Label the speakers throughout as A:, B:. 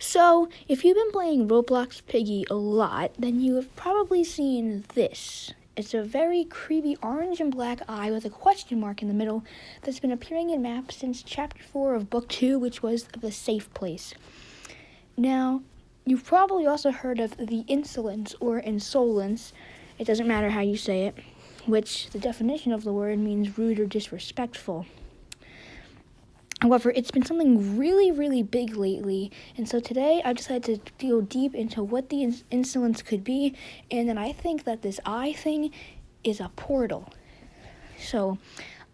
A: So, if you've been playing Roblox Piggy a lot, then you have probably seen this. It's a very creepy orange and black eye with a question mark in the middle that's been appearing in maps since Chapter 4 of Book 2, which was The Safe Place. Now, you've probably also heard of the insolence or insolence, it doesn't matter how you say it, which the definition of the word means rude or disrespectful. However, it's been something really, really big lately, and so today I decided to go deep into what the insolence could be, and then I think that this eye thing is a portal. So,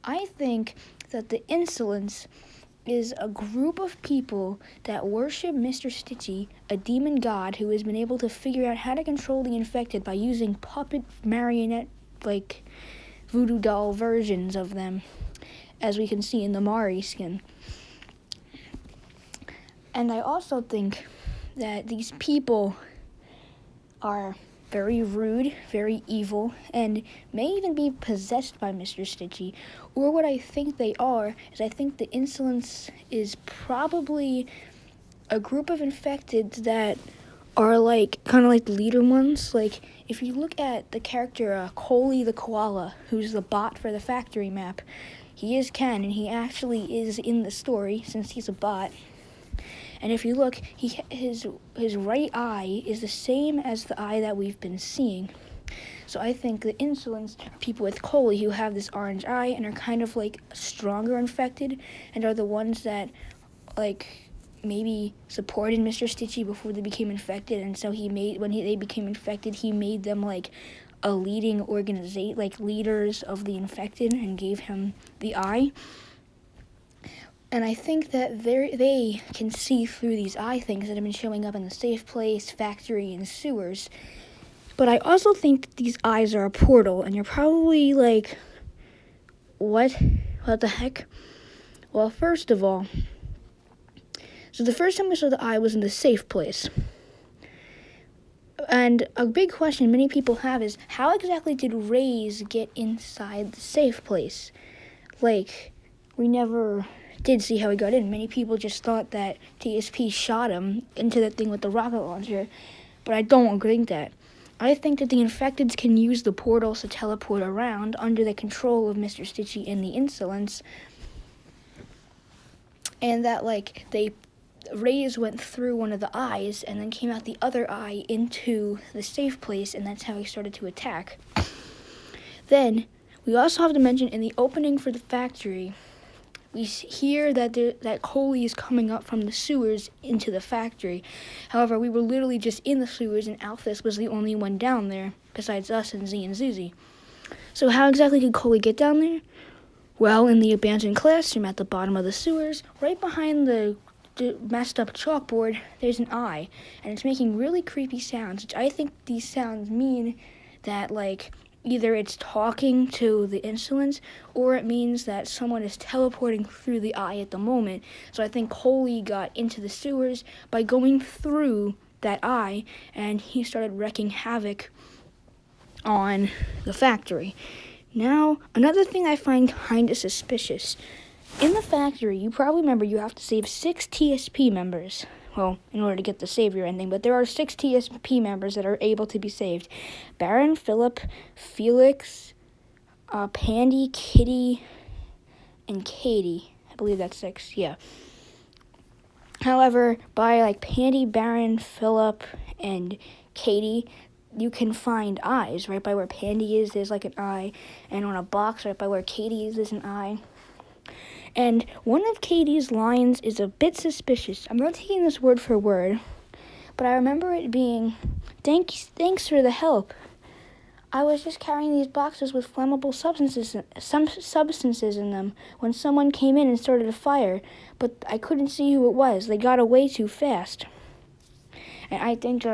A: I think that the insolence is a group of people that worship Mr. Stitchy, a demon god who has been able to figure out how to control the infected by using puppet marionette, voodoo doll versions of them, as we can see in the Mari skin. And I also think that these people are very rude, very evil, and may even be possessed by Mr. Stitchy. Or what I think they are is I think the insolence is probably a group of infected that are kind of like the leader ones. Like, if you look at the character Coley the Koala, who's the bot for the factory map, he is Ken, and he actually is in the story since he's a bot. And if you look, his right eye is the same as the eye that we've been seeing. So I think the insolence are people with Coley who have this orange eye and are kind of like stronger infected and are the ones that maybe supported Mr. Stitchy before they became infected, and so they became infected, he made them like a leading organization, like leaders of the infected, and gave him the eye. And I think that they can see through these eye things that have been showing up in the safe place, factory, and sewers. But I also think that these eyes are a portal, and you're probably like, what? What the heck? Well, first of all, so the first time we saw the eye was in the safe place. And a big question many people have is, how exactly did Rays get inside the safe place? We never did see how he got in. Many people just thought that TSP shot him into that thing with the rocket launcher, but I don't think that. I think that the infecteds can use the portals to teleport around under the control of Mr. Stitchy and the insolence, and that Rays went through one of the eyes and then came out the other eye into the safe place, and that's how he started to attack. Then, we also have to mention in the opening for the factory, we hear that Coley is coming up from the sewers into the factory. However, we were literally just in the sewers, and Alphys was the only one down there, besides us and Z and Zuzi. So how exactly did Coley get down there? Well, in the abandoned classroom at the bottom of the sewers, right behind the messed up chalkboard, there's an eye, and it's making really creepy sounds, which I think these sounds mean that either it's talking to the insolence, or it means that someone is teleporting through the eye at the moment. So I think Coley got into the sewers by going through that eye, and he started wreaking havoc on the factory. Now, another thing I find kind of suspicious. In the factory, you probably remember you have to save 6 TSP members. Well, in order to get the savior ending, but there are 6 TSP members that are able to be saved. Baron, Philip, Felix, Pandy, Kitty, and Katie. I believe that's 6, yeah. However, by Pandy, Baron, Philip, and Katie, you can find eyes. Right by where Pandy is, there's an eye, and on a box right by where Katie is, there's an eye. And one of Katie's lines is a bit suspicious. I'm not taking this word for word, but I remember it being, thanks for the help. I was just carrying these boxes with flammable substances in them when someone came in and started a fire, but I couldn't see who it was. They got away too fast. And I think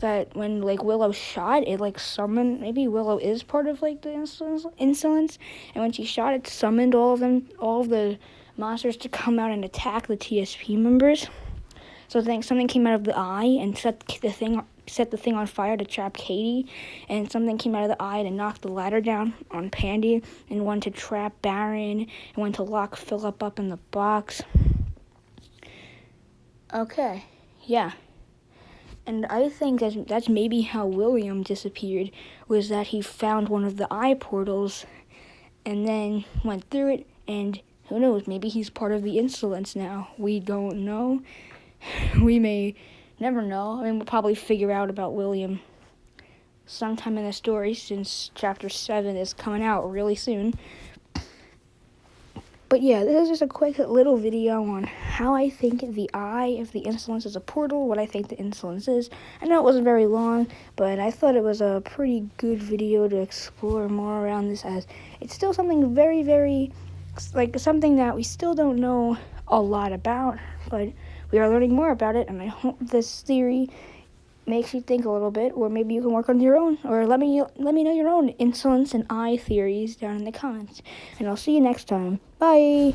A: that when Willow shot, it summoned, maybe Willow is part of the insolence, and when she shot, it summoned all of the monsters to come out and attack the TSP members. So I think something came out of the eye and set the thing on fire to trap Katie, and something came out of the eye to knock the ladder down on Pandy, and one to trap Baron, and one to lock Philip up in the box. Okay, yeah. And I think that's maybe how William disappeared, was that he found one of the eye portals and then went through it, and who knows, maybe he's part of the insolence now. We don't know. We may never know. I mean, we'll probably figure out about William sometime in the story, since chapter 7 is coming out really soon. But yeah, this is just a quick little video on how I think the eye of the insolence is a portal, what I think the insolence is. I know it wasn't very long, but I thought it was a pretty good video to explore more around this, as it's still something very, very, like, something that we still don't know a lot about, but we are learning more about it, and I hope this theory makes you think a little bit, or maybe you can work on your own, or let me know your own insolence and eye theories down in the comments. And I'll see you next time. Bye.